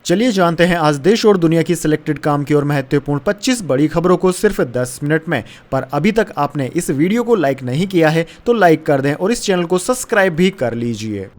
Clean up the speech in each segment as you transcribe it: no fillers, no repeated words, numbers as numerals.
चलिए जानते हैं आज देश और दुनिया की सिलेक्टेड काम की और महत्वपूर्ण 25 बड़ी खबरों को सिर्फ 10 मिनट में। पर अभी तक आपने इस वीडियो को लाइक नहीं किया है तो लाइक कर दें और इस चैनल को सब्सक्राइब भी कर लीजिए।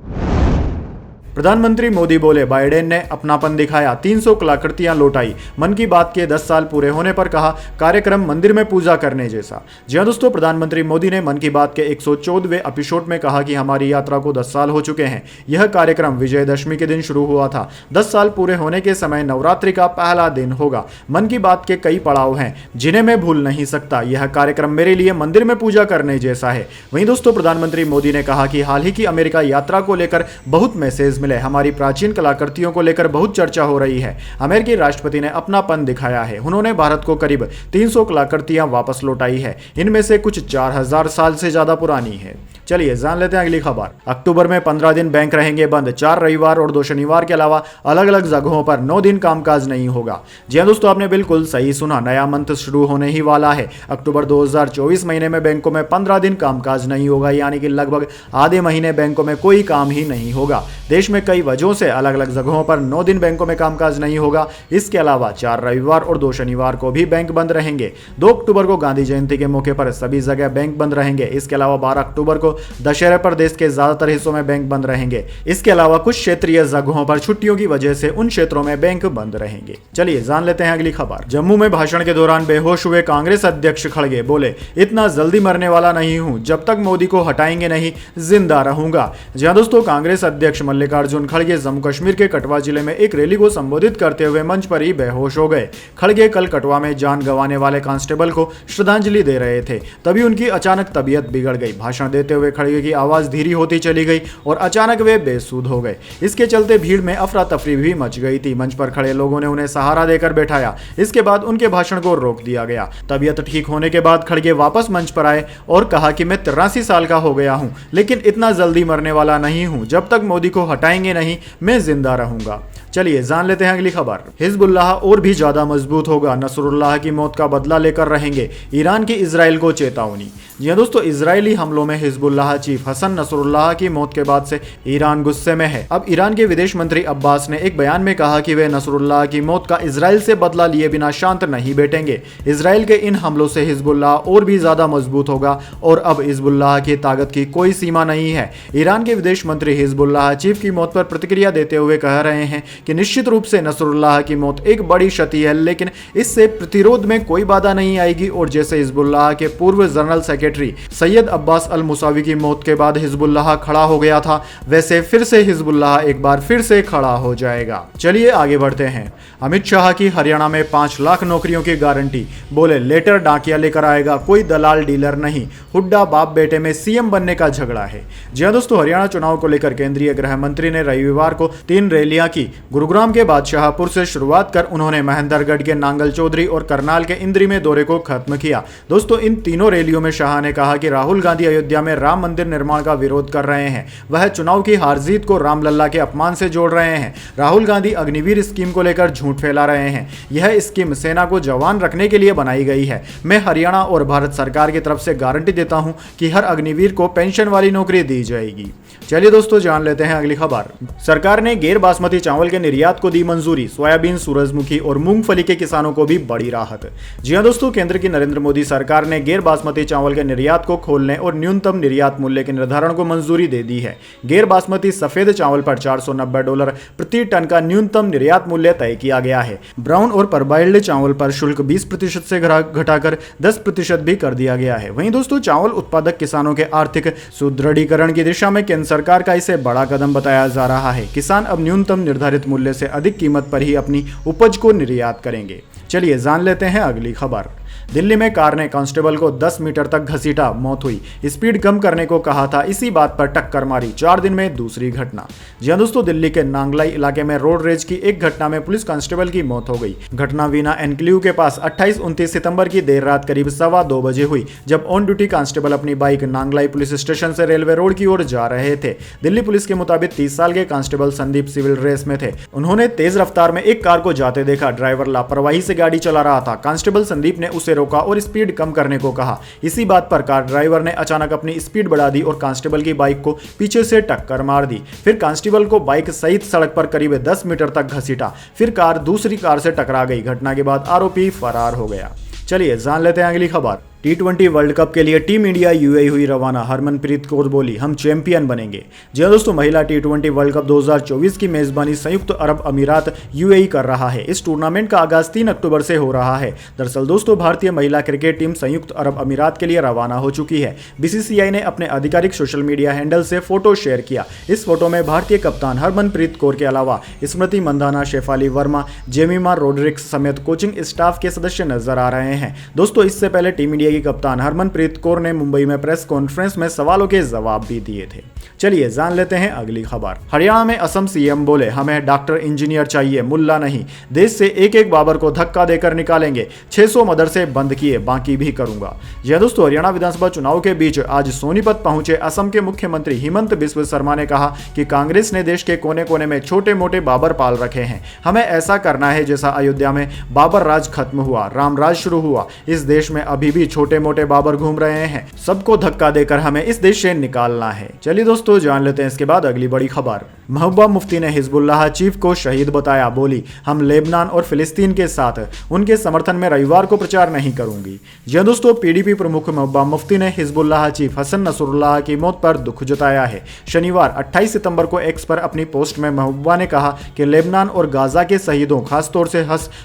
प्रधानमंत्री मोदी बोले, बाइडेन ने अपनापन दिखाया, 300 कलाकृतियां लौटाई। मन की बात के 10 साल पूरे होने पर कहा, कार्यक्रम मंदिर में पूजा करने जैसा। जी हां दोस्तों, प्रधानमंत्री मोदी ने मन की बात के 114वें एपिसोड में कहा कि हमारी यात्रा को 10 साल हो चुके हैं। यह कार्यक्रम विजयदशमी के दिन शुरू हुआ था। 10 साल पूरे होने के समय नवरात्रि का पहला दिन होगा। मन की बात के कई पड़ाव हैं जिन्हें मैं भूल नहीं सकता। यह कार्यक्रम मेरे लिए मंदिर में पूजा करने जैसा है। वहीं दोस्तों, प्रधानमंत्री मोदी ने कहा कि हाल ही की अमेरिका यात्रा को लेकर बहुत मैसेज हमारी प्राचीन कलाकृतियों को लेकर बहुत चर्चा हो रही है। अमेरिकी राष्ट्रपति ने अपनापन दिखाया है। उन्होंने भारत को करीब 300 कलाकृतियां वापस लौटाई है। इनमें से कुछ 4000 साल से ज्यादा पुरानी है। चलिए जान लेते हैं अगली खबर। अक्टूबर में 15 दिन बैंक रहेंगे बंद। 4 रविवार और 2 शनिवार के अलावा अलग अलग जगहों पर 9 दिन कामकाज नहीं होगा। जी हां दोस्तों, आपने बिल्कुल सही सुना। नया मंथ शुरू होने ही वाला है। अक्टूबर 2024 महीने में बैंकों में 15 दिन कामकाज नहीं होगा, यानी कि लगभग आधे महीने बैंकों में कोई काम ही नहीं होगा। देश में कई वजहों से अलग अलग जगहों पर 9 दिन बैंकों में कामकाज नहीं होगा। इसके अलावा 4 रविवार और 2 शनिवार को भी बैंक बंद रहेंगे। 2 अक्टूबर को गांधी जयंती के मौके पर सभी जगह बैंक बंद रहेंगे। इसके अलावा 12 अक्टूबर को दशहरे पर देश के ज्यादातर हिस्सों में बैंक बंद रहेंगे। इसके अलावा कुछ क्षेत्रीय जगहों पर छुट्टियों की वजह से उन क्षेत्रों में बैंक बंद रहेंगे। चलिए जान लेते हैं अगली खबर। जम्मू में भाषण के दौरान बेहोश हुए कांग्रेस अध्यक्ष खड़गे, बोले, इतना जल्दी मरने वाला नहीं हूं, जब तक मोदी को हटाएंगे नहीं जिंदा रहूंगा। जी हां दोस्तों, कांग्रेस अध्यक्ष मल्लिकार्जुन खड़गे जम्मू कश्मीर के कटवा जिले में एक रैली को संबोधित करते हुए मंच पर ही बेहोश हो गए। खड़गे कल कटवा में जान गंवाने वाले कांस्टेबल को श्रद्धांजलि दे रहे थे, तभी उनकी अचानक तबीयत बिगड़ गई। भाषण देते हुए खड़गे की आवाज धीरी होती चली गई और अचानक वे बेसुध हो गए। इसके चलते भीड़ में अफरा तफरी भी मच गई थी। मंच पर खड़े लोगों ने उन्हें सहारा देकर बैठाया। इसके बाद उनके भाषण को रोक दिया गया। तबीयत ठीक होने के बाद खड़गे वापस मंच पर आए और कहा कि मैं 83 साल का हो गया हूं, लेकिन इतना जल्दी मरने वाला नहीं हूं, जब तक मोदी को हटाएंगे नहीं मैं जिंदा रहूंगा। चलिए जान लेते हैं अगली खबर। हिजबुल्लाह और भी ज्यादा मजबूत होगा, नसरुल्लाह की मौत का बदला लेकर रहेंगे, ईरान की इजराइल को चेतावनी। जी हां दोस्तों, इजरायली हमलों में हिजबुल्लाह चीफ हसन नसरुल्लाह की मौत के बाद से ईरान गुस्से में है। अब ईरान के विदेश मंत्री अब्बास ने एक बयान में कहा कि वे नसरुल्लाह की मौत का इजराइल से बदला लिए बिना शांत नहीं बैठेंगे। इजराइल के इन हमलों से हिजबुल्लाह और भी ज्यादा मजबूत होगा और अब हिजबुल्लाह की ताकत की कोई सीमा नहीं है। ईरान के विदेश मंत्री हिजबुल्लाह चीफ की मौत पर प्रतिक्रिया देते हुए कह रहे हैं कि निश्चित रूप से नसरुल्लाह की मौत एक बड़ी क्षति है, लेकिन इससे प्रतिरोध में कोई बाधा नहीं आएगी। और जैसे हिजबुल्लाह के पूर्व जनरल सेक्रेटरी सैयद अब्बास अल मुसावी की मौत के बाद हिजबुल्लाह खड़ा हो गया था, वैसे फिर से हिजबुल्लाह एक बार फिर से खड़ा हो जाएगा। चलिए आगे बढ़ते हैं। अमित शाह की हरियाणा में 5 लाख नौकरियों की गारंटी, बोले, लेटर डाकिया लेकर आएगा, कोई दलाल डीलर नहीं। हुड्डा बाप बेटे में सीएम बनने का झगड़ा है। जी हां दोस्तों, हरियाणा चुनाव को लेकर केंद्रीय गृह मंत्री ने रविवार को 3 रैलियां की। गुरुग्राम के बाद शाहपुर से शुरुआत कर उन्होंने महेंद्रगढ़ के नांगल चौधरी और करनाल के इंद्री में दौरे को खत्म किया। दोस्तों, इन तीनों रैलियों में शाह ने कहा कि राहुल गांधी अयोध्या में राम मंदिर निर्माण का विरोध कर रहे हैं। वह चुनाव की हार जीत को रामलल्ला के अपमान से जोड़ रहे हैं। राहुल गांधी अग्निवीर स्कीम को लेकर झूठ फैला रहे हैं। यह स्कीम सेना को जवान रखने के लिए बनाई गई है। मैं हरियाणा और भारत सरकार की तरफ से गारंटी देता हूं कि हर अग्निवीर को पेंशन वाली नौकरी दी जाएगी। चलिए दोस्तों जान लेते हैं अगली खबर। सरकार ने गैर बासमती चावल के निर्यात को दी मंजूरी। सोयाबीन, सूरजमुखी और मूंगफली के किसानों को भी बड़ी राहत। जी हां दोस्तों, केंद्र की नरेंद्र मोदी सरकार ने गैर बासमती चावल के निर्यात को खोलने और न्यूनतम निर्यात मूल्य के निर्धारण को मंजूरी दे दी है। गैर बासमती सफेद चावल पर $490 प्रति टन का न्यूनतम निर्यात मूल्य तय किया गया है। ब्राउन और परबाइल्ड चावल पर शुल्क 20% से घटाकर 10% भी कर दिया गया है। वहीं दोस्तों, चावल उत्पादक किसानों के आर्थिक सुदृढ़ीकरण की दिशा में केंद्र सरकार का इसे बड़ा कदम बताया जा रहा है। किसान अब न्यूनतम निर्धारित मूल्य से अधिक कीमत पर ही अपनी उपज को निर्यात करेंगे। चलिए जान लेते हैं अगली खबर। दिल्ली में कार ने कांस्टेबल को 10 मीटर तक घसीटा, मौत हुई। स्पीड कम करने को कहा था, इसी बात पर टक्कर मारी। 4 दिन में दूसरी घटना। जी हां दोस्तों, दिल्ली के नांगलाई इलाके में रोड रेज की एक घटना में पुलिस कांस्टेबल की मौत हो गई। घटना वीना एनक्लेव के पास 28-29 सितंबर की देर रात करीब 2:15 बजे हुई, जब ऑन ड्यूटी कांस्टेबल अपनी बाइक नांगलाई पुलिस स्टेशन से रेलवे रोड की ओर जा रहे थे। दिल्ली पुलिस के मुताबिक 30 साल के कांस्टेबल संदीप सिविल ड्रेस में थे। उन्होंने तेज रफ्तार में एक कार को जाते देखा। ड्राइवर लापरवाही से गाड़ी चला रहा था। कांस्टेबल संदीप ने उसे रोका और स्पीड कम करने को कहा। इसी बात पर कार ड्राइवर ने अचानक अपनी स्पीड बढ़ा दी और कांस्टेबल की बाइक को पीछे से टक्कर मार दी। फिर कांस्टेबल को बाइक सहित सड़क पर करीब 10 मीटर तक घसीटा। फिर कार दूसरी कार से टकरा गई। घटना के बाद आरोपी फरार हो गया। चलिए जान लेते हैं अगली खबर। T20 वर्ल्ड कप के लिए टीम इंडिया यूएई हुई रवाना। हरमनप्रीत कौर बोली, हम चैंपियन बनेंगे। जी हां दोस्तों, महिला T20 वर्ल्ड कप 2024 की मेजबानी संयुक्त अरब अमीरात यूएई कर रहा है। इस टूर्नामेंट का आगाज 3 अक्टूबर से हो रहा है। दरअसल दोस्तों, भारतीय महिला क्रिकेट टीम संयुक्त अरब अमीरात के लिए रवाना हो चुकी है। बीसीसीआई ने अपने आधिकारिक सोशल मीडिया हैंडल से फोटो शेयर किया। इस फोटो में भारतीय कप्तान हरमनप्रीत कौर के अलावा स्मृति मंदाना, शेफाली वर्मा, जेमिमा रोड्रिक्स समेत कोचिंग स्टाफ के सदस्य नजर आ रहे हैं। दोस्तों, इससे पहले टीम इंडिया की कप्तान हरमनप्रीत कौर ने मुंबई में प्रेस कॉन्फ्रेंस में सवालों के जवाब भी दिए थे। चलिए जान लेते हैं अगली खबर। हरियाणा में असम सीएम बोले, हमें डॉक्टर इंजीनियर चाहिए, मुल्ला नहीं। देश से एक एक बाबर को धक्का देकर निकालेंगे। 600 मदरसे बंद किए, बाकी भी करूंगा। यह दोस्तों, हरियाणा विधानसभा चुनाव के बीच आज सोनीपत पहुंचे असम के मुख्यमंत्री हिमंत बिस्व शर्मा ने कहा कि कांग्रेस ने देश के कोने कोने में छोटे मोटे बाबर पाल रखे हैं। हमें ऐसा करना है जैसा अयोध्या में बाबर राज खत्म हुआ, राम राज शुरू हुआ। इस देश में अभी भी छोटे मोटे बाबर घूम रहे हैं। सबको धक्का देकर हमें इस देश से निकालना है। चलिए दोस्तों, जान लेते हैं इसके बाद अगली बड़ी खबर। महबूबा मुफ्ती ने हिजबुल्लाह चीफ को शहीद बताया। बोली, हम लेबनान और फिलिस्तीन के साथ उनके समर्थन में रविवार को प्रचार नहीं करूंगी। जी दोस्तों, पीडीपी प्रमुख महबूबा मुफ्ती ने हिजबुल्लाह चीफ हसन नसरुल्लाह की मौत पर दुख जताया है। शनिवार 28 सितंबर को एक्स पर अपनी पोस्ट में महबूबा ने कहा कि लेबनान और गाजा के शहीदों, खासतौर से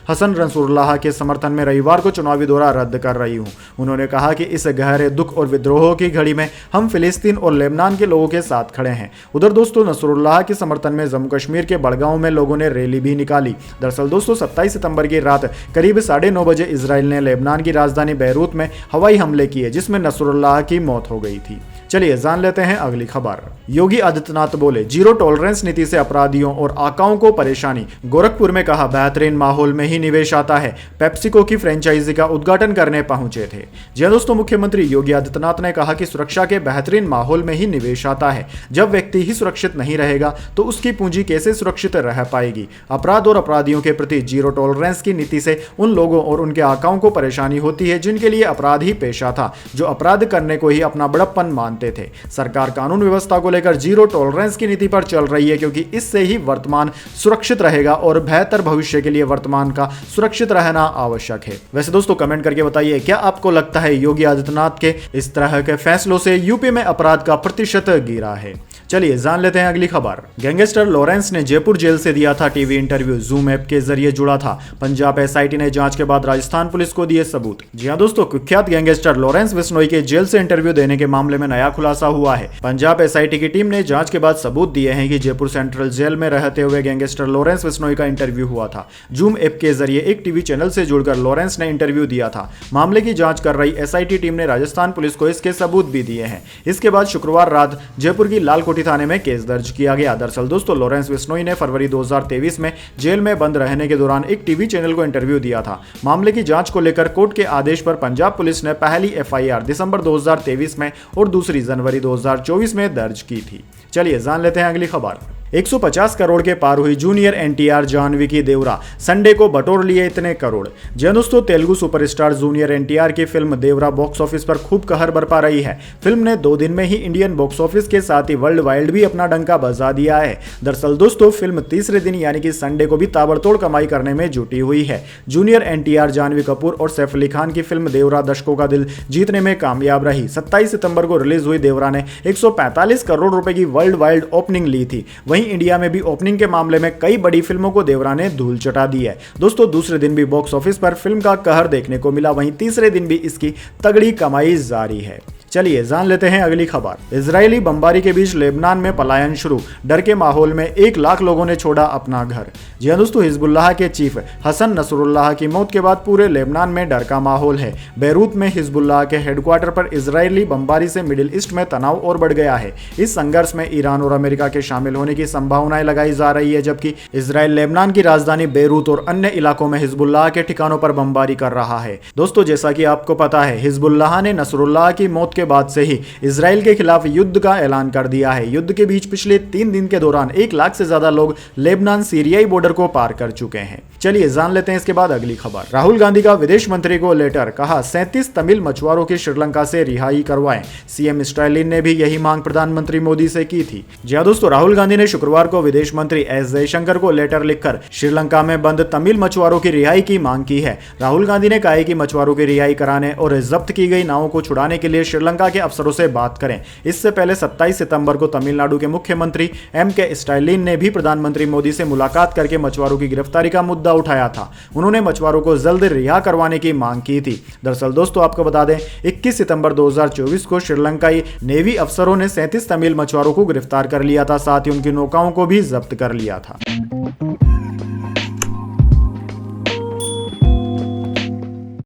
हसन नसरुल्लाह के समर्थन में रविवार को चुनावी दौरा रद्द कर रही हूं। उन्होंने कहा कि इस गहरे दुख और विद्रोह की घड़ी में हम फिलिस्तीन और लेबनान के लोगों के साथ खड़े हैं। उधर दोस्तों, नसरुल्लाह के समर्थन में जम्मू कश्मीर के बड़गांव में लोगों ने रैली भी निकाली। दरअसल दोस्तों, 27 सितंबर की रात करीब 9:30 बजे इजराइल ने लेबनान की राजधानी बैरूत में हवाई हमले किए, जिसमें नसरुल्लाह की मौत हो गई थी। चलिए जान लेते हैं अगली खबर। योगी आदित्यनाथ बोले, जीरो टॉलरेंस नीति से अपराधियों और आकाओं को परेशानी। गोरखपुर में कहा, बेहतरीन माहौल में ही निवेश आता है। पेप्सिको की फ्रेंचाइजी का उद्घाटन करने पहुंचे थे। जी दोस्तों, मुख्यमंत्री योगी आदित्यनाथ ने कहा कि सुरक्षा के बेहतरीन माहौल में ही निवेश आता है। जब व्यक्ति ही सुरक्षित नहीं रहेगा तो उसकी पूंजी कैसे सुरक्षित रह पाएगी। अपराध और अपराधियों के प्रति जीरो टॉलरेंस की नीति से उन लोगों और उनके आकाओं को परेशानी होती है जिनके लिए अपराध ही पेशा था, जो अपराध करने को ही अपना बड़प्पन मानते थे। सरकार कानून व्यवस्था को लेकर जीरो टॉलरेंस की नीति पर चल रही है, क्योंकि इससे ही वर्तमान सुरक्षित रहेगा और बेहतर भविष्य के लिए वर्तमान का सुरक्षित रहना आवश्यक है। वैसे दोस्तों, कमेंट करके बताइए, क्या आपको लगता है योगी आदित्यनाथ के इस तरह के फैसलों से यूपी में अपराध का प्रतिशत गिरा है? चलिए जान लेते हैं अगली खबर। गैंगस्टर लॉरेंस ने जयपुर जेल से दिया था टीवी इंटरव्यू, जूम ऐप के जरिए जुड़ा था। पंजाब एसआईटी ने जांच के बाद राजस्थान पुलिस को दिए सबूत। जी हां दोस्तों, कुख्यात गैंगस्टर लॉरेंस बिश्नोई के जेल से इंटरव्यू देने के मामले में नया खुलासा हुआ है। पंजाब एसआईटी की टीम ने जांच के बाद सबूत दिए हैं कि जयपुर सेंट्रल जेल में रहते हुए गैंगस्टर लॉरेंस बिश्नोई का इंटरव्यू हुआ था। जूम ऐप के जरिए एक टीवी चैनल से जुड़कर लॉरेंस ने इंटरव्यू दिया था। मामले की जांच कर रही एसआईटी टीम ने राजस्थान पुलिस को इसके सबूत भी दिए हैं। इसके बाद शुक्रवार रात जयपुर की लालकोठी थाने में केस दर्ज किया गया। दरअसल दोस्तों, लॉरेंस बिश्नोई ने फरवरी 2023 में जेल में बंद रहने के दौरान एक टीवी चैनल को इंटरव्यू दिया था। मामले की जांच को लेकर कोर्ट के आदेश पर पंजाब पुलिस ने पहली एफआईआर दिसंबर 2023 में और दूसरी जनवरी 2024 में दर्ज की थी। चलिए जान लेते हैं अगली खबर। 150 करोड़ के पार हुई जूनियर एनटीआर जाह्नवी की देवरा, संडे को बटोर लिए इतने करोड़। जी दोस्तों, तेलुगु सुपरस्टार जूनियर एनटीआर की फिल्म देवरा बॉक्स ऑफिस पर खूब कहर बरपा रही है। फिल्म ने 2 दिन में ही इंडियन बॉक्स ऑफिस के साथ ही वर्ल्ड वाइड भी अपना डंका बजा दिया है। दरअसल दोस्तों, फिल्म तीसरे दिन यानी कि संडे को भी ताबड़तोड़ कमाई करने में जुटी हुई है। जूनियर एनटीआर, जाह्नवी कपूर और सैफ अली खान की फिल्म देवरा दर्शकों का दिल जीतने में कामयाब रही। 27 सितंबर को रिलीज हुई देवरा ने 145 करोड़ रुपए की वर्ल्ड वाइड ओपनिंग ली थी। वहीं इंडिया में भी ओपनिंग के मामले में कई बड़ी फिल्मों को देवरा ने धूल चटा दी है। दोस्तों, दूसरे दिन भी बॉक्स ऑफिस पर फिल्म का कहर देखने को मिला, वहीं तीसरे दिन भी इसकी तगड़ी कमाई जारी है। चलिए जान लेते हैं अगली खबर। इजरायली बमबारी के बीच लेबनान में पलायन शुरू, डर के माहौल में 1 लाख लोगों ने छोड़ा अपना घर। जी हां दोस्तों, हिजबुल्लाह के चीफ हसन नसरुल्लाह की मौत के बाद पूरे लेबनान में डर का माहौल है। बैरूत में हिजबुल्लाह के हेडक्वार्टर पर इजरायली बमबारी से मिडिल ईस्ट में तनाव और बढ़ गया है। इस संघर्ष में ईरान और अमेरिका के शामिल होने की संभावनाएं लगाई जा रही है, जबकि इजरायल लेबनान की राजधानी बैरूत और अन्य इलाकों में हिजबुल्लाह के ठिकानों पर बमबारी कर रहा है। दोस्तों, जैसा कि आपको पता है, हिजबुल्लाह ने नसरुल्लाह की मौत के के बाद से ही इजराइल के खिलाफ युद्ध का ऐलान कर दिया है। युद्ध के बीच पिछले 3 दिन के दौरान 1 लाख से ज्यादा लोग लेबनान सीरियाई बॉर्डर को पार कर चुके हैं। चलिए जान लेते हैं इसके बाद अगली खबर। राहुल गांधी का विदेश मंत्री को लेटर, कहा 37 तमिल मछुआरों की श्रीलंका से रिहाई करवाएं। सीएम स्टालिन ने भी यही मांग प्रधानमंत्री मोदी से की थी। जी हां दोस्तों, राहुल गांधी ने शुक्रवार को विदेश मंत्री एस जयशंकर को लेटर लिखकर श्रीलंका में बंद तमिल मछुआरों की रिहाई की मांग की है। राहुल गांधी ने कहा है कि मछुआरों की रिहाई कराने और जब्त की गई नावों को छुड़ाने के लिए श्रीलंका के अफसरों से बात करें। इससे पहले 27 सितंबर को तमिलनाडु के मुख्यमंत्री एम.के. स्टालिन ने भी प्रधानमंत्री मोदी से मुलाकात करके मछुआरों की गिरफ्तारी का मुद्दा उठाया था। उन्होंने मछुआरों को जल्द रिहा करवाने की मांग की थी। दरअसल दोस्तों आपको बता दें, 21 सितंबर 2024 को श्रीलंकाई नेवी अफसरों ने 37 तमिल मछुआरों को गिरफ्तार कर लिया था, साथ ही उनकी नौकाओं को भी जब्त कर लिया था।